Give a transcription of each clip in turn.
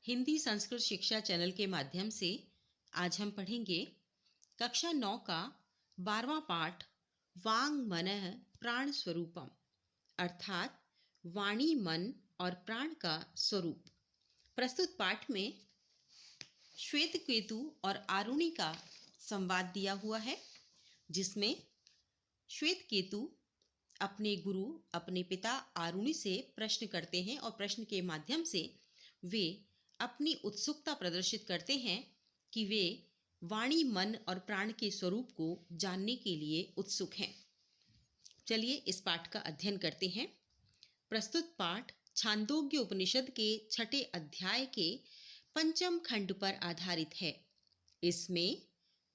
हिंदी संस्कृत शिक्षा चैनल के माध्यम से आज हम पढ़ेंगे कक्षा 9 का 12वां पाठ वांग मनः प्राण स्वरूपम, अर्थात वाणी, मन और प्राण का स्वरूप। प्रस्तुत पाठ में श्वेत केतु और आरुणि का संवाद दिया हुआ है, जिसमें श्वेत केतु अपने गुरु, अपने पिता आरुणि से प्रश्न करते हैं और प्रश्न के माध्यम से वे अपनी उत्सुकता प्रदर्शित करते हैं कि वे वाणी, मन और प्राण के स्वरूप को जानने के लिए उत्सुक हैं। चलिए इस पाठ का अध्ययन करते हैं। प्रस्तुत पाठ छांदोग्य उपनिषद के 6ठे अध्याय के 5वें खंड पर आधारित है। इसमें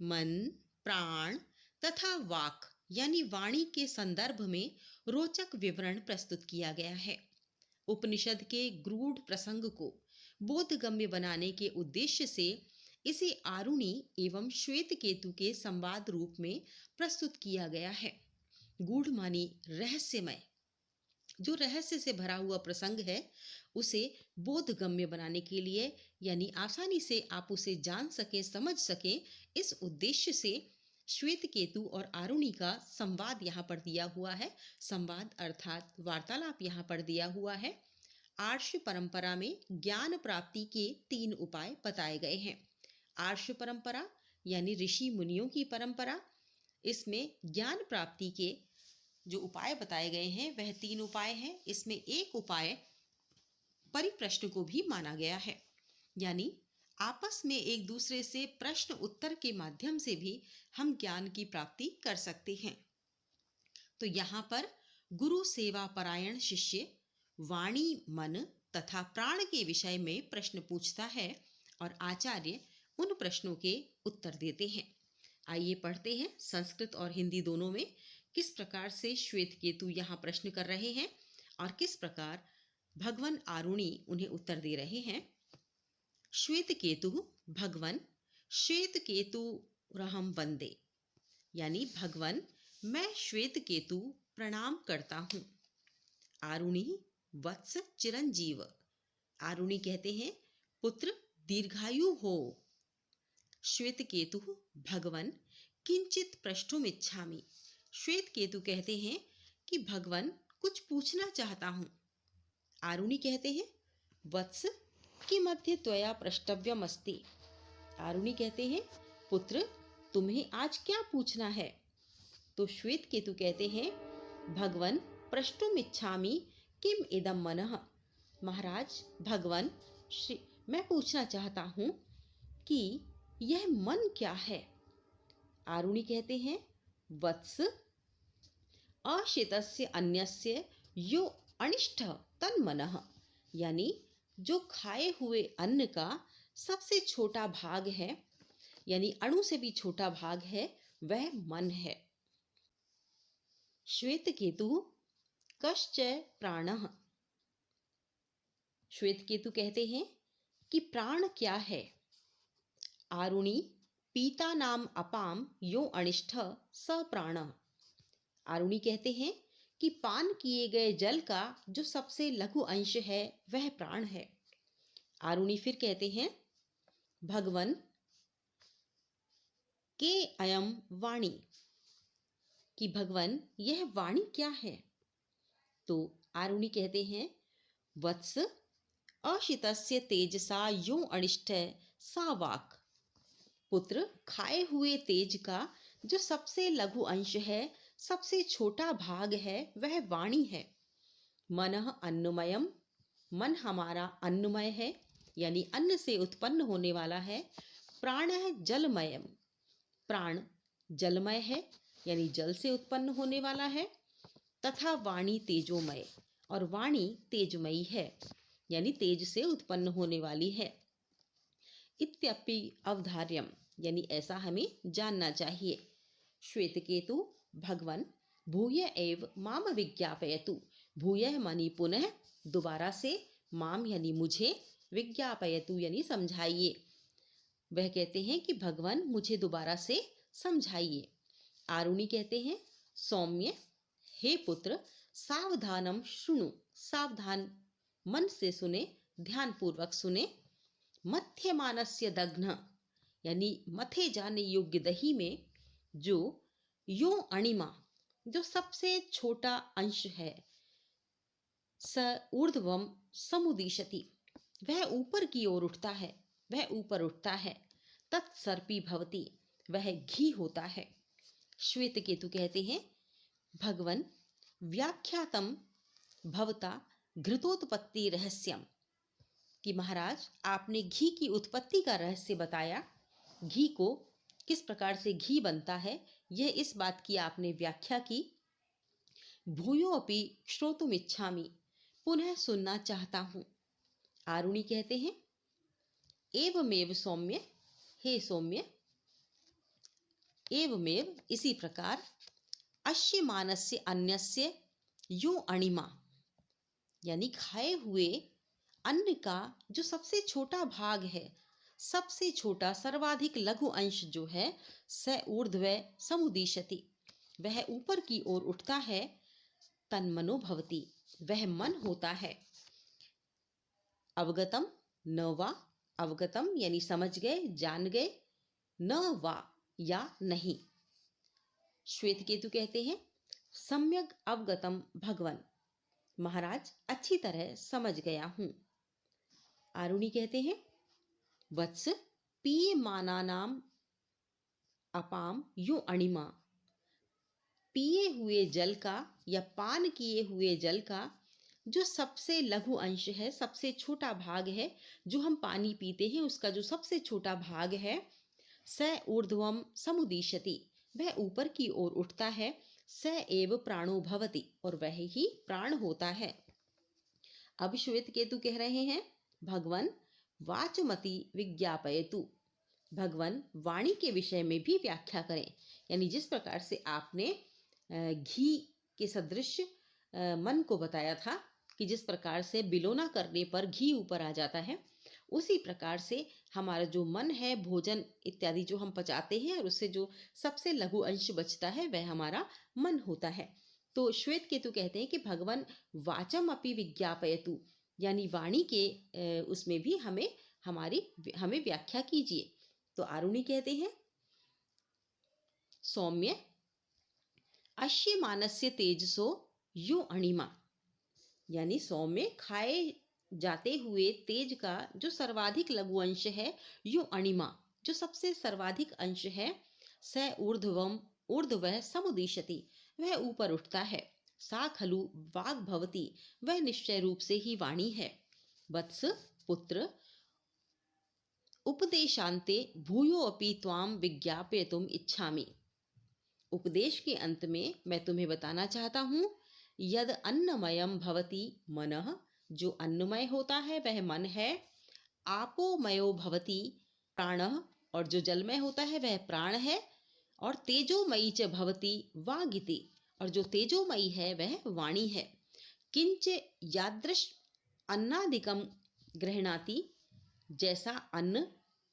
मन, प्राण तथा वाक यानी वाणी के संदर्भ में रोचक विवरण प्रस्तुत किया गया है। उपनिषद के गूढ़ प्रसंग को बोधगम्य बनाने के उद्देश्य से इसे आरुणि एवं श्वेत केतु के संवाद रूप में प्रस्तुत किया गया है। गूढ़ मानी रहस्यमय, जो रहस्य से भरा हुआ प्रसंग है उसे बोधगम्य बनाने के लिए यानी आसानी से आप उसे जान सकें, समझ सकें, इस उद्देश्य से श्वेत केतु और आरुणि का संवाद यहाँ पर दिया हुआ है। संवाद अर्थात वार्तालाप यहाँ पर दिया हुआ है। आर्ष परंपरा में ज्ञान प्राप्ति के 3 उपाय बताए गए हैं। आर्ष परंपरा यानी ऋषि मुनियों की परंपरा, इसमें ज्ञान प्राप्ति के जो उपाय बताए गए हैं वह 3 उपाय हैं। इसमें एक उपाय परिप्रश्न को भी माना गया है, यानी आपस में एक दूसरे से प्रश्न उत्तर के माध्यम से भी हम ज्ञान की प्राप्ति कर सकते हैं। तो यहाँ पर गुरु सेवा परायण शिष्य वाणी, मन तथा प्राण के विषय में प्रश्न पूछता है और आचार्य उन प्रश्नों के उत्तर देते हैं। आइए पढ़ते हैं संस्कृत और हिंदी दोनों में किस प्रकार से श्वेत केतु यहाँ प्रश्न कर रहे हैं और किस प्रकार भगवान आरुणि उन्हें उत्तर दे रहे हैं। श्वेत केतु भगवन श्वेत केतु रहम वंदे, यानी भगवन मैं श्वेत केतु प्रणाम करता हूँ। आरुणि वत्स चिरंजीव, आरुणि कहते हैं पुत्र दीर्घायु हो। श्वेत केतु भगवन किंचित प्रष्टुमिच्छामि, श्वेत केतु कहते हैं कि भगवन कुछ पूछना चाहता हूँ। आरुणि कहते हैं वत्स किमद्य त्वया प्रष्टव्यम अस्ति, आरुणि कहते हैं पुत्र तुम्हें आज क्या पूछना है। तो श्वेत केतु कहते हैं भगवन प्रष्टुमिच्छामि किम इदम मनः, महाराज भगवन श्री मैं पूछना चाहता हूँ कि यह मन क्या है। आरुणि कहते हैं वत्स अशितस्य अन्यस्य यो अनिष्ट तन्मनः, यानी जो खाए हुए अन्न का सबसे छोटा भाग है, यानी अणु से भी छोटा भाग है, वह मन है। श्वेत केतु कश्च प्राणः, श्वेत केतु कहते हैं कि प्राण क्या है। आरुणि पीता नाम अपाम यो अनिष्ठ स प्राणः, आरुणि कहते हैं कि पान किए गए जल का जो सबसे लघु अंश है वह प्राण है। आरुणि फिर कहते हैं भगवन के अयम वाणी, कि भगवन यह वाणी क्या है। तो आरुणि कहते हैं वत्स अशितस्य तेजसा यो अनिष्ट सा वाक, पुत्र खाए हुए तेज का जो सबसे लघु अंश है, सबसे छोटा भाग है, वह वाणी है। मनः अन्नमयम, मन हमारा अन्नमय है, यानी अन्न से उत्पन्न होने वाला है। प्राणः जलमयम, प्राण जलमय है, यानी जल से उत्पन्न होने वाला है। तथा वाणी तेजोमय, और वाणी तेजमयी है, यानी तेज से उत्पन्न होने वाली है। इत्यपि अवधार्यम, यानी ऐसा हमें जानना चाहिए। श्वेत केतु भगवन भूय एव माम विज्ञापयतु, भूय मानी पुनः, दोबारा से, माम यानी मुझे, विज्ञापयतु यानी समझाइए। वह कहते हैं कि भगवान मुझे दोबारा से समझाइए। आरुणि कहते हैं सौम्य हे पुत्र सावधानम शृणु, सावधान मन से सुने, ध्यान पूर्वक सुने। मध्यमानस्य दघ्न यानी मथे जाने योग्य दही में जो यो अणिमा जो सबसे छोटा अंश है, स ऊर्ध्वम समुदीशति वह ऊपर की ओर उठता है, वह ऊपर उठता है। तत्सर्पी भवति वह घी होता है। श्वेत केतु कहते हैं, भगवन व्याख्यातम भवता घृतोत्पत्ति रहस्यम, कि महाराज आपने घी की उत्पत्ति का रहस्य बताया, घी को किस प्रकार से घी बनता है, यह इस बात की आपने व्याख्या की। भूयोऽपि श्रोतुमिच्छामि पुनः सुनना चाहता हूं। आरुणि कहते हैं, एवमेव सौम्य, हे सौम्य, एवमेव इसी प्रकार, अश्य मानस्य अन्यस्य यो अणिमा यानी खाए हुए अन्न का जो सबसे छोटा भाग है, सबसे छोटा सर्वाधिक लघु अंश जो है, स ऊर्ध्व समुदीशति वह ऊपर की ओर उठता है। तन्मनो भवति वह मन होता है। अवगतम न वा, अवगतम यानी समझ गए, जान गए, न वा या नहीं। श्वेत केतु कहते हैं, सम्यक अवगतम भगवन, महाराज अच्छी तरह समझ गया हूं। आरुणि कहते हैं, वत्स पीयमानानाम अपाम यो अणिमा पिए हुए जल का या पान किए हुए जल का जो सबसे लघु अंश है, सबसे छोटा भाग है, जो हम पानी पीते हैं उसका जो सबसे छोटा भाग है, स ऊर्ध्वम समुदीशति वह ऊपर की ओर उठता है। स एव प्राणो भवति और वह ही प्राण होता है। अब श्वेत केतु कह रहे हैं, भगवन वाचमति विज्ञापयतु, भगवन वाणी के विषय में भी व्याख्या करें। यानी जिस प्रकार से आपने घी के सदृश मन को बताया था कि जिस प्रकार से बिलोना करने पर घी ऊपर आ जाता है, उसी प्रकार से हमारा जो मन है, भोजन इत्यादि जो हम पचाते हैं और उससे जो सबसे लघु अंश बचता है वह हमारा मन होता है। तो श्वेत केतु कहते हैं कि भगवान वाचम अपि विज्ञापयतु यानी वाणी के उसमें भी हमें व्याख्या कीजिए। तो आरुणि कहते हैं, सौम्य अश्य मानस्य तेजसो यो अणिमा यानी सौम्य खाए जाते हुए तेज का जो सर्वाधिक लघु अंश है, यो अणिमा जो सबसे सर्वाधिक अंश है, स ऊर्ध्वम ऊर्ध्वः समुदीशति वह ऊपर उठता है। सा खलु वाग् भवति वह निश्चय रूप से ही वाणी है। वत्स पुत्र उपदेशांते भूयो अपि त्वाम विज्ञापयितुम इच्छामि, उपदेश के अंत में मैं तुम्हें बताना चाहता हूँ, यद अन्नमयम भवति मनः जो अन्नमय होता है वह मन है, आपोमयो भवति प्राणः और जो जलमय होता है वह प्राण है, और तेजोमयी च भवति वागिति और जो तेजोमयी है वह वाणी है। किंच यादृश अन्नादिकम गृह्णाति जैसा अन्न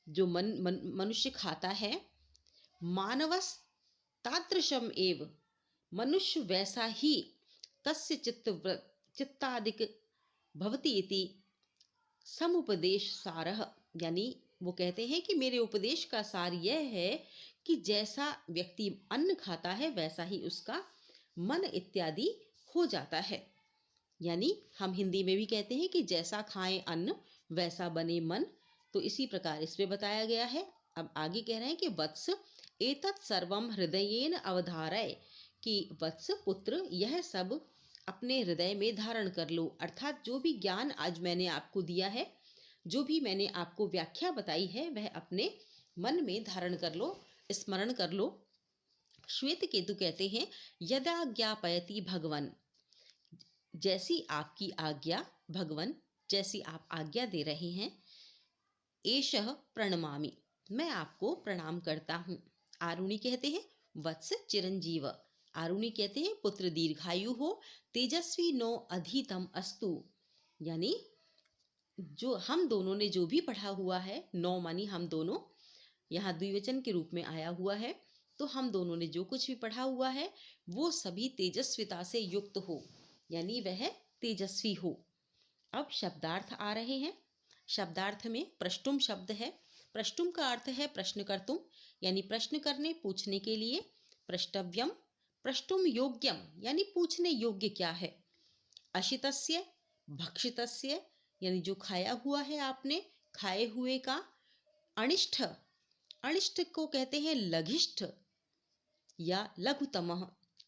जो मनुष्य खाता है, मानवस तादृशम एव मनुष्य वैसा ही तस्य चित्तादिक भवति इति समुपदेश सारः यानी वो कहते हैं कि मेरे उपदेश का सार यह है कि जैसा व्यक्ति अन्न खाता है वैसा ही उसका मन इत्यादि हो जाता है। यानी हम हिंदी में भी कहते हैं कि जैसा खाएं अन्न वैसा बने मन, तो इसी प्रकार इसमें बताया गया है। अब आगे कह रहे हैं कि वत्स एतत् सर्वम हृदयेन अवधारय कि वत्स पुत्र यह सब अपने हृदय में धारण कर लो, अर्थात जो भी ज्ञान आज मैंने आपको दिया है, जो भी मैंने आपको व्याख्या बताई है वह अपने मन में धारण कर लो, स्मरण कर लो। श्वेत केतु कहते हैं, यदा ज्ञापयति भगवन जैसी आपकी आज्ञा, भगवन जैसी आप आज्ञा दे रहे हैं, एषः प्रणमामि मैं आपको प्रणाम करता हूँ। आरुणि कहते हैं, वत्स चिरंजीव, आरुणि कहते हैं पुत्र दीर्घायु हो, तेजस्वी नो अधितम अस्तु यानी जो हम दोनों ने जो भी पढ़ा हुआ है, नौ मानी हम दोनों, यहाँ द्विवचन के रूप में आया हुआ है, तो हम दोनों ने जो कुछ भी पढ़ा हुआ है वो सभी तेजस्विता से युक्त हो, यानी वह तेजस्वी हो। अब शब्दार्थ आ रहे हैं। शब्दार्थ में प्रष्टुम शब्द है। प्रष्टुम का अर्थ है प्रश्न कर्तुम, यानी प्रश्न करने, पूछने के लिए। प्रष्टव्यम, प्रष्टुम योग्यम, यानी पूछने योग्य क्या है। अशितस्य, भक्षितस्य, यानी जो खाया हुआ है आपने, खाए हुए का। अनिष्ठ, अनिष्ठ को कहते हैं लघिष्ठ या लघुतमः,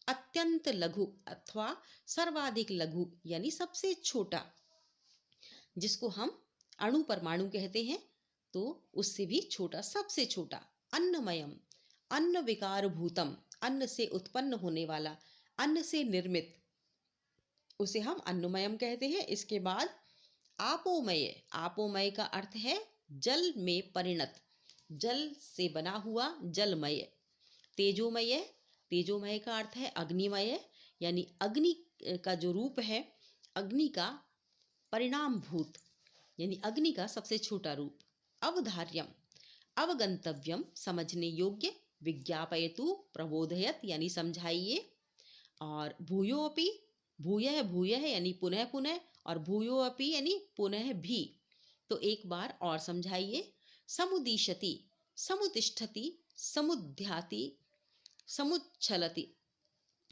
अत्यंत लघु अथवा सर्वाधिक लघु, यानी सबसे छोटा, जिसको हम अणु परमाणु कहते हैं, तो उससे भी छोटा, सबसे छोटा। अन्नमयम, अन्न विकार भूतम, अन्न से उत्पन्न होने वाला, अन्न से निर्मित, उसे हम अन्नमयम कहते हैं। इसके बाद आपोमय, आपोमय का अर्थ है जल में परिणत, जल से बना हुआ, जलमय। तेजोमय, तेजोमय का अर्थ है अग्निमय, यानी अग्नि का जो रूप है, अग्नि का परिणाम भूत, यानी अग्नि का सबसे छोटा रूप। अवधार्यम, अवगंतव्यम, समझने योग्य। विज्ञापयतु, प्रबोधयत, यानी समझाइए। और भूयोपि, भूयः भूयः यानी पुनः पुनः, और भूयोपि यानी पुनः भी, तो एक बार और समझाइए। समुदीशति, समुतिष्ठति, समुद्याति, समुच्छलति,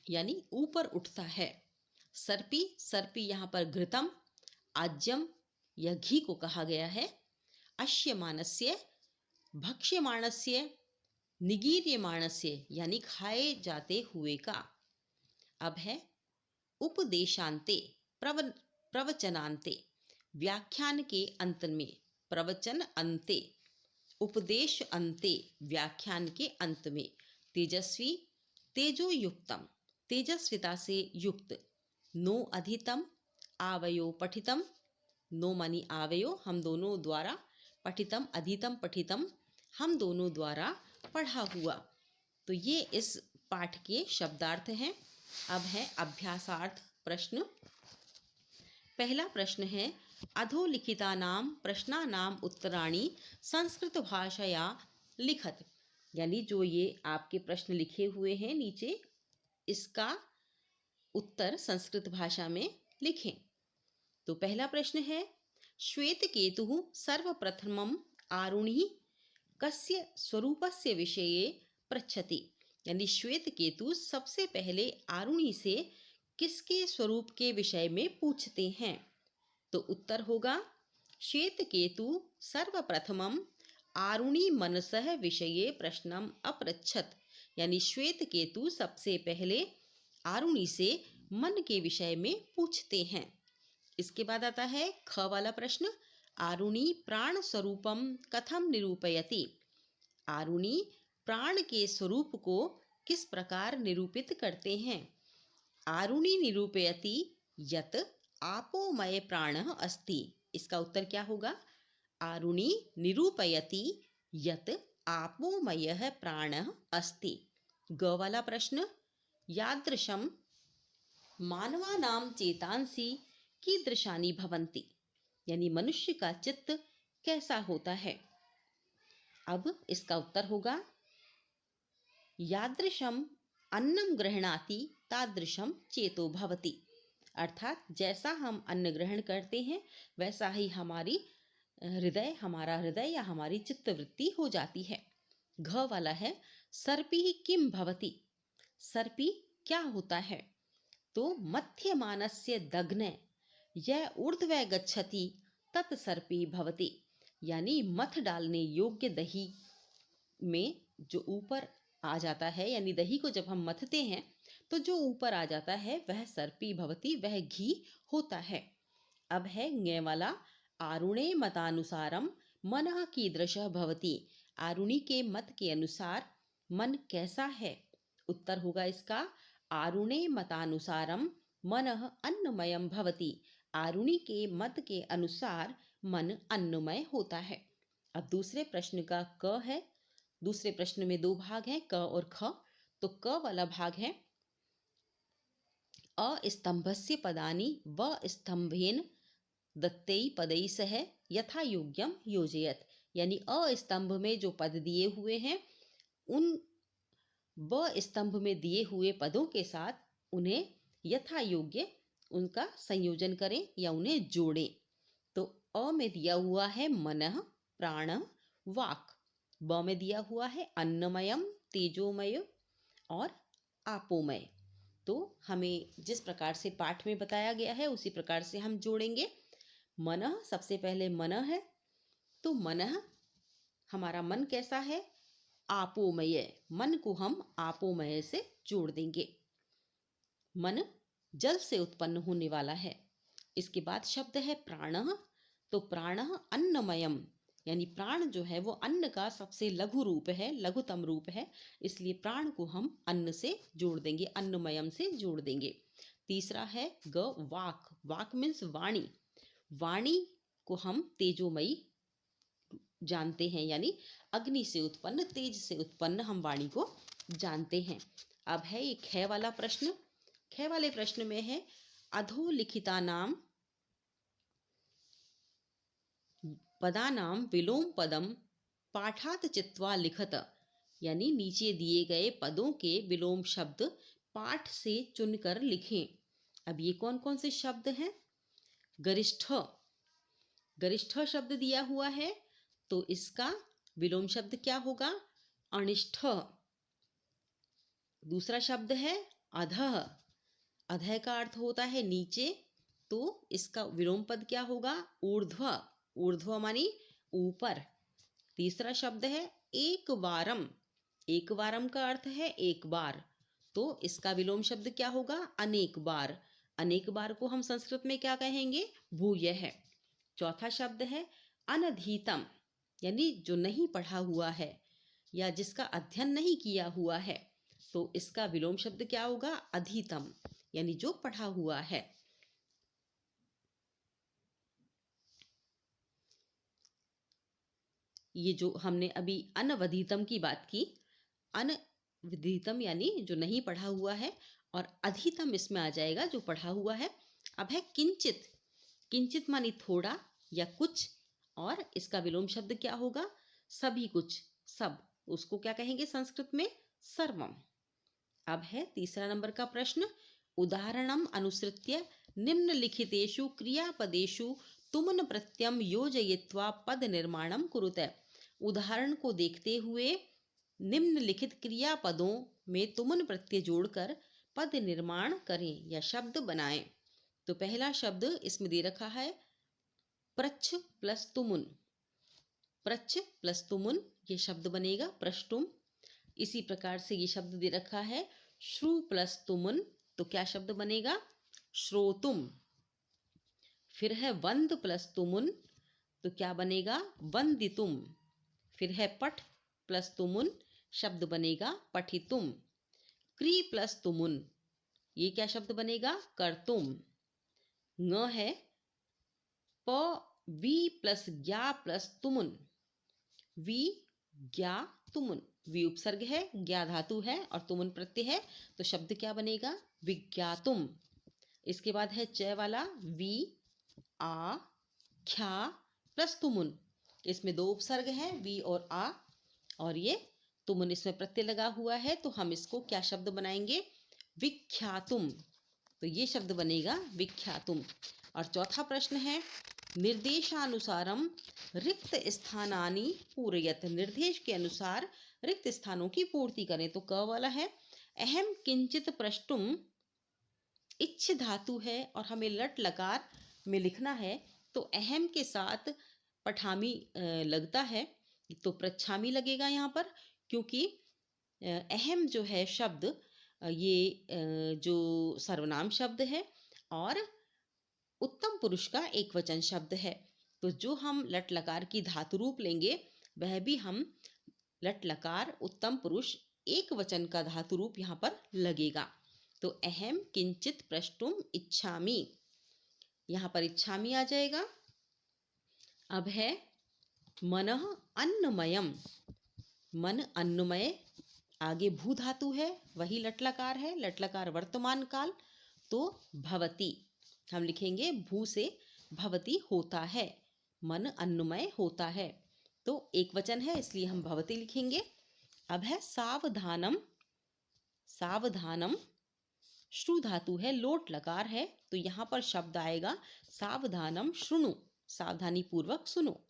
यानी ऊपर उठता है। सर्पी, सर्पी यहाँ पर घृतम, आज्यम, यह घी को कहा गया है। अश्यमानस्य, भक्ष्यमाणस्य, निगीर्यमाणस्य, यानी खाए जाते हुए का। अब है उपदेशांते, प्रवचनांते, व्याख्यान के अंत में, प्रवचन अंते, उपदेश अंते, व्याख्यान के अंत में। तेजस्वी, तेजो युक्तम, तेजस्विता से युक्त। नो अधितम, आवयो पठितम, नो मानी आवयो, हम दोनों द्वारा, पठितम अधितम पठितम, हम दोनों द्वारा पढ़ा हुआ। तो ये इस पाठ के शब्दार्थ हैं। अब है अभ्यासार्थ प्रश्न। पहला प्रश्न है अधोलिखितानां प्रश्नानां उत्तराणि संस्कृत भाषया लिखत, यानी जो ये आपके प्रश्न लिखे हुए हैं नीचे, इसका उत्तर संस्कृत भाषा में लिखें। तो पहला प्रश्न है श्वेत केतु सर्वप्रथमम आरुणि कस्य स्वरूपस्य विषये पृच्छति, यानी श्वेत केतु सबसे पहले आरुणि से किसके स्वरूप के विषय में पूछते हैं। तो उत्तर होगा श्वेत केतु सर्वप्रथमम आरुणि मनसः विषये प्रश्नम अपृच्छत, यानी श्वेत केतु सबसे पहले आरुणि से मन के विषय में पूछते हैं। इसके बाद आता है ख वाला प्रश्न, आरुणि प्राण स्वरूपम कथम निरूपयति, आरुणि प्राण के स्वरूप को किस प्रकार निरूपित करते हैं। आरुणि निरूपयति यत आपोमय प्राणः अस्ति, इसका उत्तर क्या होगा। आरुणि निरूपयति यत आपोमयः प्राणः अस्ति। ग वाला प्रश्न, यादृशं मानवानां चेतांसि कीदृशानि भवन्ति, यानी मनुष्य का चित्त कैसा होता है। अब इसका उत्तर होगा यादृशम अन्नम गृह्णाति तादृशम चेतो भवति, अर्थात जैसा हम अन्न ग्रहण करते हैं वैसा ही हमारी हृदय, हमारा हृदय या हमारी चित्तवृत्ति हो जाती है। घ वाला है सर्पी किम भवति, सर्पी क्या होता है। तो मध्यमानस्य दग्न यह ऊर्ध्व गच्छति तत्सर्पी भवति, यानी मथ डालने योग्य दही में जो ऊपर आ जाता है, यानी दही को जब हम मथते हैं तो जो ऊपर आ जाता है वह सर्पी भवति, वह घी होता है। अब है ङ वाला, आरुणे मतानुसारम मनः कीदृशः भवति, आरुणि के मत के अनुसार मन कैसा है। उत्तर होगा इसका आरुणे मतानुसारम मनः अन्नमयम भवति, आरुणि के मत के अनुसार मन अन्नमय होता है। अब दूसरे प्रश्न का क है। दूसरे प्रश्न में दो भाग हैं, क और ख। तो क वाला भाग है अस्तंभस्य पदानि व स्तंभेन दत्तै पदै सह यथा योग्यम योजयत, यानी अस्तंभ में जो पद दिए हुए हैं उन व स्तंभ में दिए हुए पदों के साथ उन्हें यथा योग्य उनका संयोजन करें या उन्हें जोड़ें। तो अ में दिया हुआ है मनः, प्राण, वाक। ब में दिया हुआ है अन्नमयम, तेजोमय और आपोमय। तो हमें जिस प्रकार से पाठ में बताया गया है उसी प्रकार से हम जोड़ेंगे। मनः, सबसे पहले मनः है, तो मनः हमारा मन कैसा है? आपोमय। मन को हम आपोमय से जोड़ देंगे। मन जल से उत्पन्न होने वाला है। इसके बाद शब्द है प्राणः, तो प्राणः अन्नमयम, यानी प्राण जो है वो अन्न का सबसे लघु रूप है, लघुतम रूप है, इसलिए प्राण को हम अन्न से जोड़ देंगे, अन्नमयम से जोड़ देंगे। तीसरा है वाक। वाक मीन्स वाणी। वाणी को हम तेजोमयी जानते हैं, यानी अग्नि से उत्पन्न, तेज से उत्पन्न हम वाणी को जानते हैं। अब है ये ख वाला प्रश्न। ख वाले प्रश्न में है अधोलिखिता नाम पदानाम विलोम पदम पाठात चित्वा लिखत, यानी नीचे दिए गए पदों के विलोम शब्द पाठ से चुनकर लिखें। अब ये कौन कौन से शब्द हैं? गरिष्ठ, गरिष्ठ शब्द दिया हुआ है, तो इसका विलोम शब्द क्या होगा? अनिष्ठ। दूसरा शब्द है अधः। अधः का अर्थ होता है नीचे, तो इसका विलोम पद क्या होगा? ऊर्ध्व। ऊर्ध्व मानी ऊपर। तीसरा शब्द है एक बारम। एक बारम का अर्थ है एक बार, तो इसका विलोम शब्द क्या होगा? अनेक बार। अनेक बार को हम संस्कृत में क्या कहेंगे? भूयः। चौथा शब्द है अनधीतम, यानी जो नहीं पढ़ा हुआ है या जिसका अध्ययन नहीं किया हुआ है, तो इसका विलोम शब्द क्या होगा? अधीतम, यानी जो पढ़ा हुआ है। ये जो हमने अभी अनवधीतम की बात की, अनविदितम यानी जो नहीं पढ़ा हुआ है, और अधितम इसमें आ जाएगा जो पढ़ा हुआ है। अब है किंचित। किंचित मानी थोड़ा या कुछ, और इसका विलोम शब्द क्या होगा? सभी कुछ, सब। उसको क्या कहेंगे संस्कृत में? सर्वम। अब है तीसरा नंबर का प्रश्न। उदाहरणम अनुसृत्य निम्नलिखितेषु क्रियापदेषु तुमन प्रत्ययम योजयित्वा पद निर्माणम कुरुते। उदाहरण को देखते हुए निम्नलिखित क्रियापदों में तुमन प्रत्यय जोड़कर पद निर्माण करें या शब्द बनाएं। तो पहला शब्द इसमें दे रखा है प्रच्छ प्लस तुमुन। प्रच्छ प्लस तुमुन ये शब्द बनेगा प्रष्टुम। इसी प्रकार से ये शब्द दे रखा है श्रु प्लस तुमुन, तो क्या शब्द बनेगा? श्रोतुम। फिर है वंद प्लस तुमुन, तो क्या बनेगा? वंदितुम। फिर है पठ प्लस तुमुन, शब्द बनेगा पठितुम। क्री प्लस तुमुन, ये क्या शब्द बनेगा? करतुम। ङ है प वी प्लस ज्ञा प्लस तुमुन। वी ज्ञा तुमुन। वी उपसर्ग है, ज्ञा धातु है और तुमुन प्रत्यय है, तो शब्द क्या बनेगा? विज्ञातुम। इसके बाद है च वाला वी आ ख्या प्लस तुमुन। इसमें दो उपसर्ग हैं, वी और आ, और ये तुमुन इसमें प्रत्यय लगा हुआ है, तो हम इसको क्या शब्द बनाएंगे? विख्यातुम। तो ये शब्द बनेगा विख्यातुम। और चौथा प्रश्न है निर्देशानुसारम रिक्त स्थानानि पूरयत। निर्देश के अनुसार रिक्त स्थानों की पूर्ति करें। तो क वाला है अहम किंचित प्रष्टुम। इच्छ धातु है और हमें लट लकार में लिखना है, तो अहम के साथ पठामी लगता है, तो प्रच्छामी लगेगा यहाँ पर, क्योंकि अहम जो है शब्द ये जो सर्वनाम शब्द है और उत्तम पुरुष का एक वचन शब्द है, तो जो हम लट लकार की धातु रूप लेंगे वह भी हम लट लकार उत्तम पुरुष एक वचन का धातु रूप यहाँ पर लगेगा। तो अहम किंचित प्रष्टुम इच्छामि, यहाँ पर इच्छामि आ जाएगा। अब है मनः अन्नमयम। मन अन्नमय, आगे भू धातु है, वही लटलकार है, लटलकार वर्तमान काल, तो भवती हम लिखेंगे भू से भवती होता है, मन अन्नमय होता है, तो एक वचन है इसलिए हम भवती लिखेंगे। अब है सावधानम। सावधानम श्रु धातु है, लोट लकार है, तो यहाँ पर शब्द आएगा सावधानम शृणु। सावधानी पूर्वक सुनो।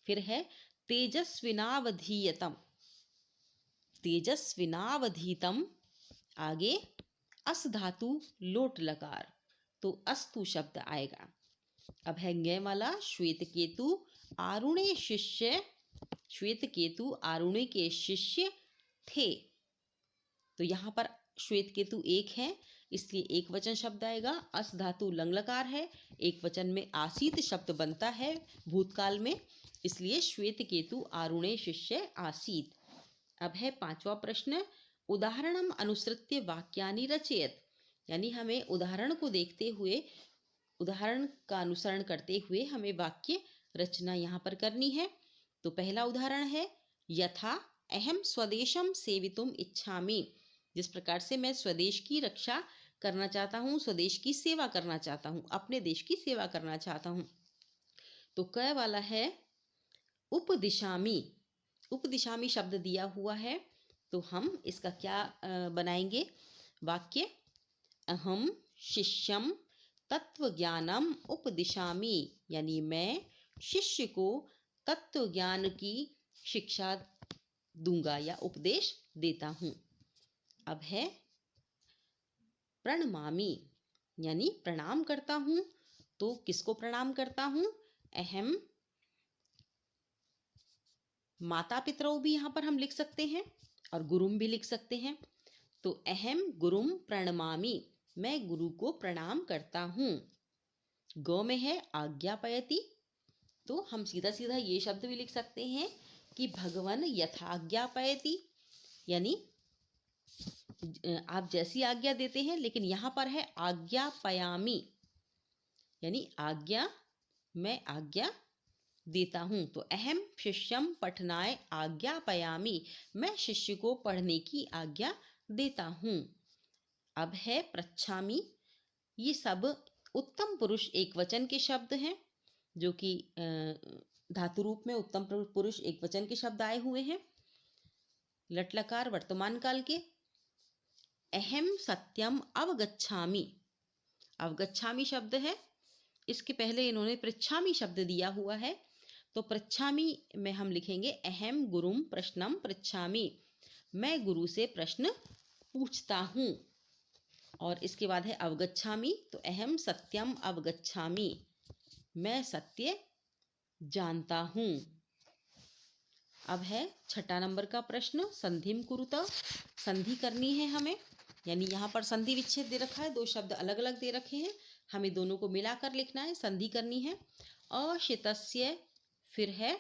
फिर है तेजस्विनावधीयतम, तेजस्विनावधीतम, आगे अस धातु लोट लकार, तो अस्तु शब्द आएगा। अब है ज्ञ वाला, श्वेत केतु आरुणे शिष्य, श्वेत केतु आरुणे के शिष्य थे, तो यहाँ पर श्वेत केतु एक है इसलिए एक वचन शब्द आएगा। अस धातु लंग लकार है, एक वचन में आसीत शब्द बनता है भूतकाल में, इसलिए श्वेत केतु आरुणे शिष्य आसीत। अब है पांचवा प्रश्न, उदाहरणम अनुसृत्य वाक्यानि रचयत, यानी हमें उदाहरण को देखते हुए, उदाहरण का अनुसरण करते हुए हमें वाक्य रचना यहाँ पर करनी है। तो पहला उदाहरण है यथा अहम स्वदेशम सेवितुम इच्छामि, जिस प्रकार से मैं स्वदेश की रक्षा करना चाहता हूँ, स्वदेश की सेवा करना चाहता हूँ, अपने देश की सेवा करना चाहता हूँ। तो क वाला है उपदिशामि, उपदिशामि शब्द दिया हुआ है, तो हम इसका क्या बनाएंगे वाक्य, अहम शिष्यम तत्व ज्ञानम उपदिशामि, यानी मैं शिष्य को तत्व ज्ञान की शिक्षा दूंगा या उपदेश देता हूँ। अब है प्रणमामि, यानी प्रणाम करता हूँ, तो किसको प्रणाम करता हूँ, अहम, माता पितरों भी यहाँ पर हम लिख सकते हैं और गुरुम भी लिख सकते हैं। तो अहम गुरुम प्रणमामि, मैं गुरु को प्रणाम करता हूँ। गौ में है आज्ञापयति, तो हम सीधा सीधा ये शब्द भी लिख सकते हैं कि भगवन यथाज्ञापयति, यानी आप जैसी आज्ञा देते हैं, लेकिन यहाँ पर है आज्ञापयामि, यानी आज्ञा, मैं आज्ञा देता हूँ। तो अहम शिष्यम पठनाय आज्ञापयामि, मैं शिष्य को पढ़ने की आज्ञा देता हूँ। अब है पृच्छामि, ये सब उत्तम पुरुष एक वचन के शब्द हैं, जो कि धातु रूप में उत्तम पुरुष एक वचन के शब्द आए हुए हैं। लट्लकार वर्तमान काल के। अहम सत्यम अवगच्छामि, अवगच्छामि शब्द है, इसके पहले इन्होंने पृच्छामि शब्द दिया हुआ है, तो पृच्छामि में हम लिखेंगे अहम गुरुम प्रश्नम पृच्छामि, मैं गुरु से प्रश्न पूछता हूँ। और इसके बाद है अवगच्छामि, तो अहम सत्यम अवगच्छामि, मैं सत्य जानता हूँ। अब है छठा नंबर का प्रश्न, संधिम कुरुत, संधि करनी है हमें, यानी यहाँ पर संधि विच्छेद दे रखा है, दो शब्द अलग अलग दे रखे हैं, हमें दोनों को मिलाकर लिखना है, संधि करनी है। अशितस्य, फिर है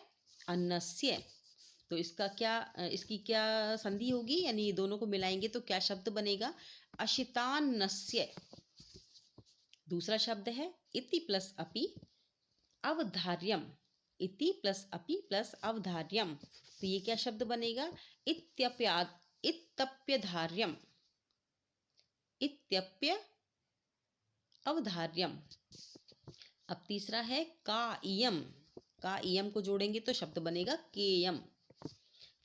अन्नस्य, तो इसका क्या, इसकी क्या संधि होगी, यानी दोनों को मिलाएंगे तो क्या शब्द बनेगा, अशितान्नस्य। दूसरा शब्द है इति प्लस अपि अवधार्यम, इति प्लस अपि प्लस अवधार्यम, तो ये क्या शब्द बनेगा, इत्यप्यधार्यम, इत्यप्य अवधार्यम। अब तीसरा है काइयम, काइयम को जोड़ेंगे तो शब्द बनेगा केयम।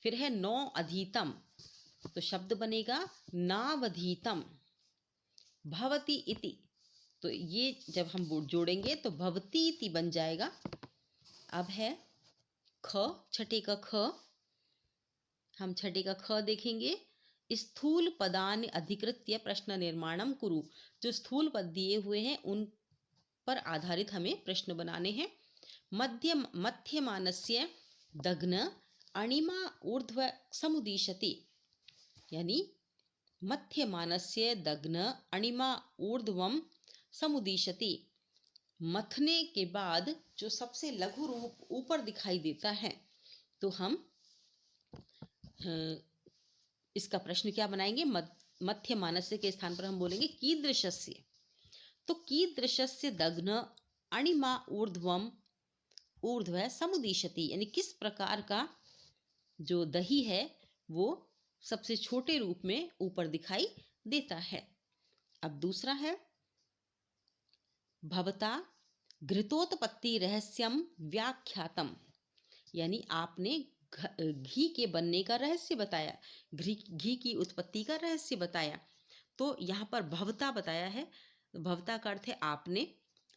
फिर है नौ अधीतम, तो शब्द बनेगा नावधीतम। भवति इति, तो ये जब हम जोड़ेंगे तो भवती इति बन जाएगा। अब है ख, छठे का ख, हम छठे का ख देखेंगे, स्थूल पदानि अधिकृत्य प्रश्न निर्माणम कुरु, जो स्थूल पद दिए हुए हैं उन पर आधारित हमें प्रश्न बनाने हैं। मध्यमानस्य दग्न अणिमा ऊर्ध्व समुदीशति, यानी मध्यमानस्य दग्न अणिमा ऊर्ध्वम समुदीशति, मथने के बाद जो सबसे लघु रूप ऊपर दिखाई देता है, तो हम इसका प्रश्न क्या बनाएंगे, मध्यमानस्य के स्थान पर हम बोलेंगे कीदृशस्य, तो कीदृशस्य दग्न अणिमा ऊर्ध्वम ऊर्ध्व समुदीशति, यानी किस प्रकार का जो दही है वो सबसे छोटे रूप में ऊपर दिखाई देता है। अब दूसरा है भवता घृतोत्पत्ति रहस्यम व्याख्यातम, यानी आपने घी के बनने का रहस्य बताया, घी की उत्पत्ति का रहस्य बताया, तो यहाँ पर भवता बताया है, भवता का अर्थ है आपने,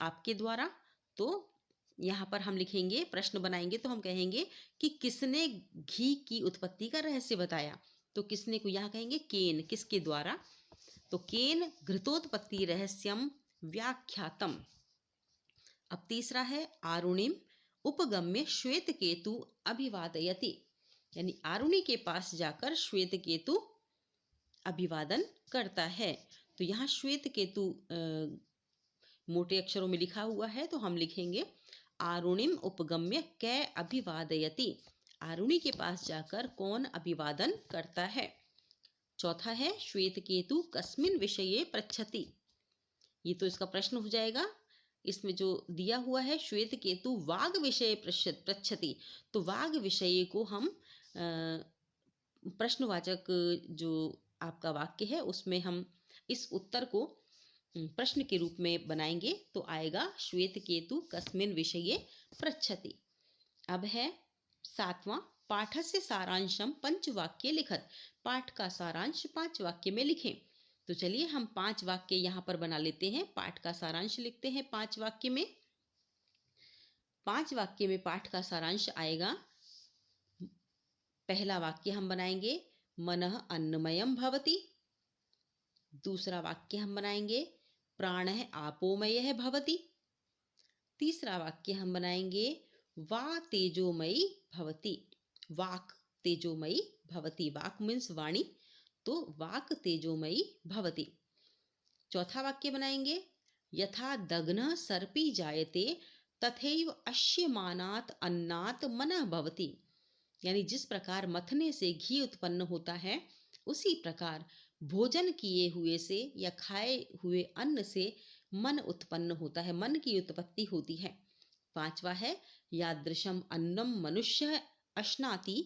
आपके द्वारा, तो यहाँ पर हम लिखेंगे, प्रश्न बनाएंगे तो हम कहेंगे कि किसने घी की उत्पत्ति का रहस्य बताया। तो किसने को यहाँ कहेंगे केन, किसके द्वारा। तो केन घृतोत्पत्ति रहस्यम व्याख्यातम। अब तीसरा है आरुणिम उपगम्य श्वेत केतु अभिवादयति, यानी आरुणि के पास जाकर श्वेत केतु अभिवादन करता है। तो यहाँ श्वेत केतु मोटे अक्षरों में लिखा हुआ है, तो हम लिखेंगे आरुणिम उपगम्य कै अभिवादयति, आरुणि के पास जाकर कौन अभिवादन करता है। चौथा है श्वेत केतु कस्मिन विषये पृच्छति, ये तो इसका प्रश्न हो जाएगा। इसमें जो दिया हुआ है श्वेत केतु वाग विषय पृच्छति, तो वाग विषय को हम प्रश्नवाचक जो आपका वाक्य है उसमें हम इस उत्तर को प्रश्न के रूप में बनाएंगे, तो आएगा श्वेत केतु कस्मिन विषये पृच्छति। अब है सातवां पाठस्य सारांशम पंचवाक्ये लिखत, पाठ का सारांश 5 वाक्य में लिखें। तो चलिए हम 5 वाक्य यहाँ पर बना लेते हैं, पाठ का सारांश लिखते हैं 5 वाक्य में। 5 वाक्य में पाठ का सारांश आएगा। पहला वाक्य हम बनाएंगे मनः अन्नमयम भवति। दूसरा वाक्य हम बनाएंगे प्राणः आपोमयः भवति। तीसरा वाक्य हम बनाएंगे वा तेजोमयी भवति, वाक तेजोमयी भवति, वाक मीन्स वाणी, तो वाक तेजोमयी भवति। चौथा वाक्य बनाएंगे यथा दग्नः सर्पी जायते तथैव अश्यमानात् अन्नात् मनः भवति, यानी जिस प्रकार मथने से घी उत्पन्न होता है उसी प्रकार भोजन किए हुए से या खाए हुए अन्न से मन उत्पन्न होता है, मन की उत्पत्ति होती है। 5वां है यादृशम अन्नम मनुष्य अश्नाति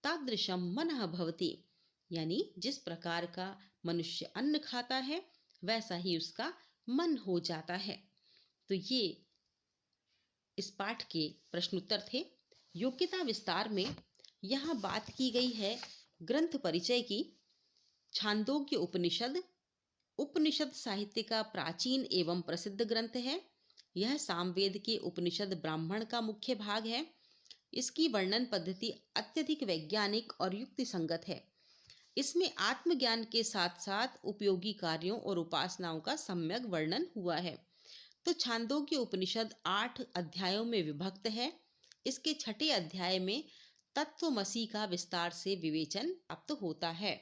तादृशम मनः भवति, यानी जिस प्रकार का मनुष्य अन्न खाता है वैसा ही उसका मन हो जाता है। तो ये इस पाठ के प्रश्नोत्तर थे। योग्यता विस्तार में यहाँ बात की गई है ग्रंथ परिचय की। छांदोग्य उपनिषद उपनिषद साहित्य का प्राचीन एवं प्रसिद्ध ग्रंथ है। यह सामवेद के उपनिषद ब्राह्मण का मुख्य भाग है। इसकी वर्णन पद्धति अत्यधिक वैज्ञानिक और युक्ति संगत है। इसमें आत्मज्ञान के साथ साथ उपयोगी कार्यों और उपासनाओं का सम्यक वर्णन हुआ है। तो छांदोग्य उपनिषद 8 अध्यायों में विभक्त है। इसके 6ठे अध्याय में तत्वमसि का विस्तार से विवेचन प्राप्त होता है,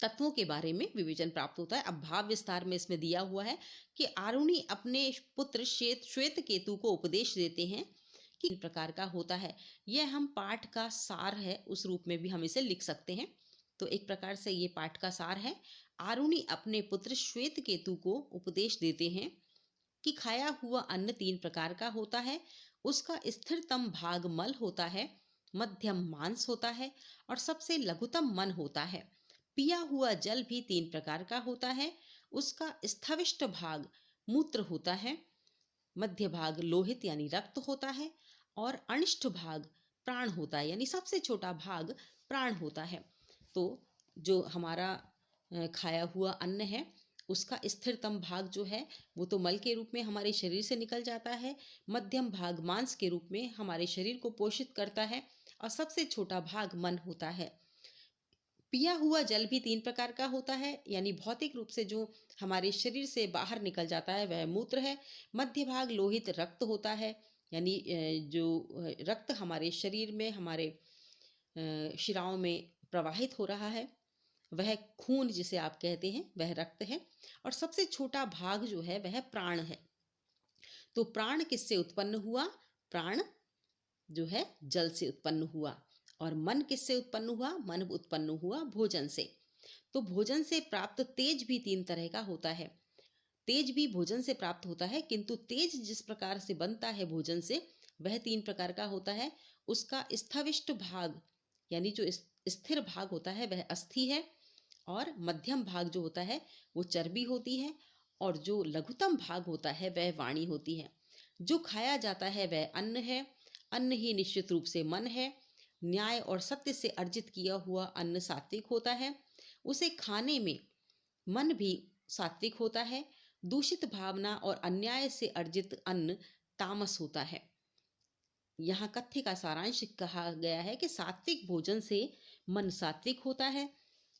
तत्वों के बारे में विवेचन प्राप्त होता है। अब भाव विस्तार में इसमें दिया हुआ है कि आरुणि अपने पुत्र श्वेत केतु को उपदेश देते हैं कि किस प्रकार का होता है। यह हम पाठ का सार है उस रूप में भी हम इसे लिख सकते हैं। तो एक प्रकार से ये पाठ का सार है। आरुणि अपने पुत्र श्वेत केतु को उपदेश देते हैं कि खाया हुआ अन्न 3 प्रकार का होता है। उसका स्थिरतम भाग मल होता है, मध्यम मांस होता है और सबसे लघुतम मन होता है। पिया हुआ जल भी 3 प्रकार का होता है। उसका स्थविष्ट भाग मूत्र होता है, मध्य भाग लोहित यानी रक्त होता है और अनिष्ठ भाग प्राण होता है, यानी सबसे छोटा भाग प्राण होता है। तो जो हमारा खाया हुआ अन्न है उसका स्थिरतम भाग जो है वो तो मल के रूप में हमारे शरीर से निकल जाता है, मध्यम भाग मांस के रूप में हमारे शरीर को पोषित करता है और सबसे छोटा भाग मन होता है। पिया हुआ जल भी 3 प्रकार का होता है, यानी भौतिक रूप से जो हमारे शरीर से बाहर निकल जाता है वह मूत्र है। मध्य भाग लोहित रक्त होता है, यानी जो रक्त हमारे शरीर में हमारे शिराओं में प्रवाहित हो रहा है वह खून जिसे आप कहते हैं वह रक्त है। और सबसे छोटा भाग जो है वह प्राण है। तो प्राण किससे उत्पन्न हुआ? प्राण जो है जल से उत्पन्न हुआ। और मन किससे उत्पन्न हुआ? मन उत्पन्न हुआ भोजन से। तो भोजन से प्राप्त तेज भी 3 तरह का होता है। तेज भी भोजन से प्राप्त होता है, किंतु तेज जिस प्रकार से बनता है भोजन से वह 3 प्रकार का होता है। उसका स्थविष्ट भाग यानी जो स्थिर भाग होता है वह अस्थि है, और मध्यम भाग जो होता है वो चर्बी होती है, और जो लघुतम भाग होता है वह वाणी होती है। जो खाया जाता है वह अन्न है। अन्न ही निश्चित रूप से मन है। न्याय और सत्य से अर्जित किया हुआ अन्न सात्विक होता है। उसे खाने में मन भी सात्विक होता है। दूषित भावना और अन्याय से अर्जित अन्न तामस होता है। यहाँ कथ्य का सारांश कहा गया है कि सात्विक भोजन से मन सात्विक होता है,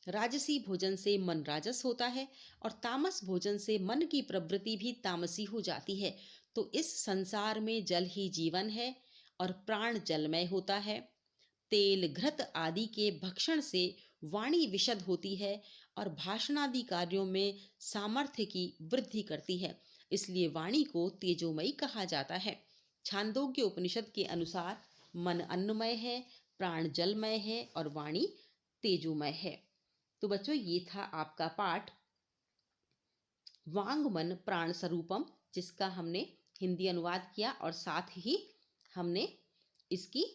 राजसी भोजन से मन राजस होता है और तामस भोजन से मन की प्रवृत्ति भी तामसी हो जाती है। तो इस संसार में जल ही जीवन है और प्राण जलमय होता है। तेल घृत आदि के भक्षण से वाणी विशद होती है और भाषणादि कार्यों में सामर्थ्य की वृद्धि करती है, इसलिए वाणी को तेजोमयी कहा जाता है। छांदोग्य उपनिषद के अनुसार मन अन्नमय है, प्राण जलमय है और वाणी तेजोमय है। तो बच्चों, ये था आपका पाठ वांग मन प्राण स्वरूपम, जिसका हमने हिंदी अनुवाद किया और साथ ही हमने इसकी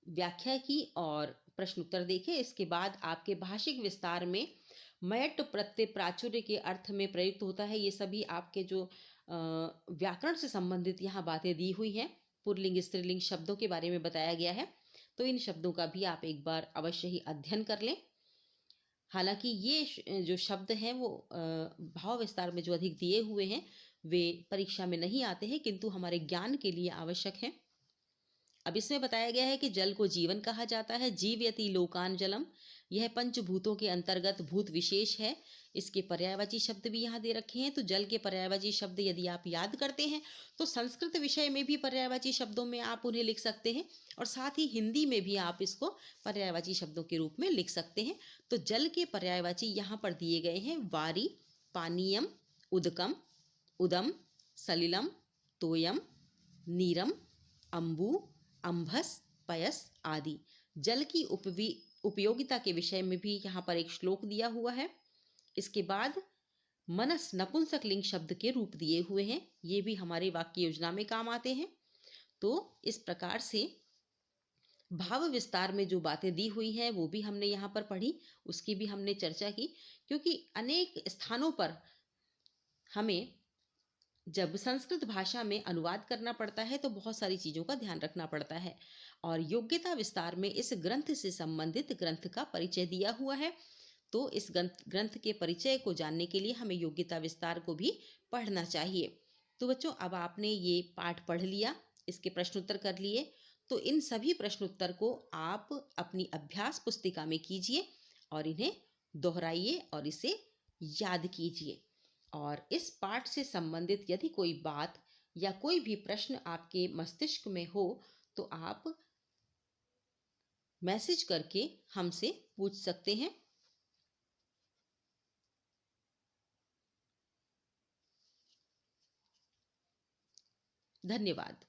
व्याख्या की और प्रश्न उत्तर देखे। इसके बाद आपके भाषिक विस्तार में मयट प्रत्यय प्राचुर्य के अर्थ में प्रयुक्त होता है। ये सभी आपके जो व्याकरण से संबंधित यहाँ बातें दी हुई हैं, पुल्लिंग स्त्रीलिंग शब्दों के बारे में बताया गया है, तो इन शब्दों का भी आप एक बार अवश्य ही अध्ययन कर लें। हालांकि ये जो शब्द हैं वो भाव विस्तार में जो अधिक दिए हुए हैं वे परीक्षा में नहीं आते हैं, किंतु हमारे ज्ञान के लिए आवश्यक है। अब इसमें बताया गया है कि जल को जीवन कहा जाता है। जीवयति लोकान जलम, यह पंचभूतों के अंतर्गत भूत विशेष है। इसके पर्यायवाची शब्द भी यहाँ दे रखे हैं। तो जल के पर्यायवाची शब्द यदि आप याद करते हैं तो संस्कृत विषय में भी पर्यायवाची शब्दों में आप उन्हें लिख सकते हैं और साथ ही हिंदी में भी आप इसको पर्यायवाची शब्दों के रूप में लिख सकते हैं। तो जल के पर्यायवाची यहाँ पर दिए गए हैं: वारी, पानीयम, उदकम, उदम, सलिलम, तोयम, नीरम, अम्बु, अम्भस, पयस आदि। जल की उपयोगिता के विषय में भी यहाँ पर एक श्लोक दिया हुआ है। इसके बाद मनस नपुंसक लिंग शब्द के रूप दिए हुए हैं, ये भी हमारे वाक्य योजना में काम आते हैं। तो इस प्रकार से भाव विस्तार में जो बातें दी हुई हैं वो भी हमने यहाँ पर पढ़ी, उसकी भी हमने चर्चा की, क्योंकि अनेक स्थानों पर हमें जब संस्कृत भाषा में अनुवाद करना पड़ता है तो बहुत सारी चीज़ों का ध्यान रखना पड़ता है। और योग्यता विस्तार में इस ग्रंथ से संबंधित ग्रंथ का परिचय दिया हुआ है। तो इस ग्रंथ के परिचय को जानने के लिए हमें योग्यता विस्तार को भी पढ़ना चाहिए। तो बच्चों, अब आपने ये पाठ पढ़ लिया, इसके प्रश्न उत्तर कर लिए, तो इन सभी प्रश्न उत्तर को आप अपनी अभ्यास पुस्तिका में कीजिए और इन्हें दोहराइए और इसे याद कीजिए। और इस पाठ से संबंधित यदि कोई बात या कोई भी प्रश्न आपके मस्तिष्क में हो तो आप मैसेज करके हमसे पूछ सकते हैं। धन्यवाद।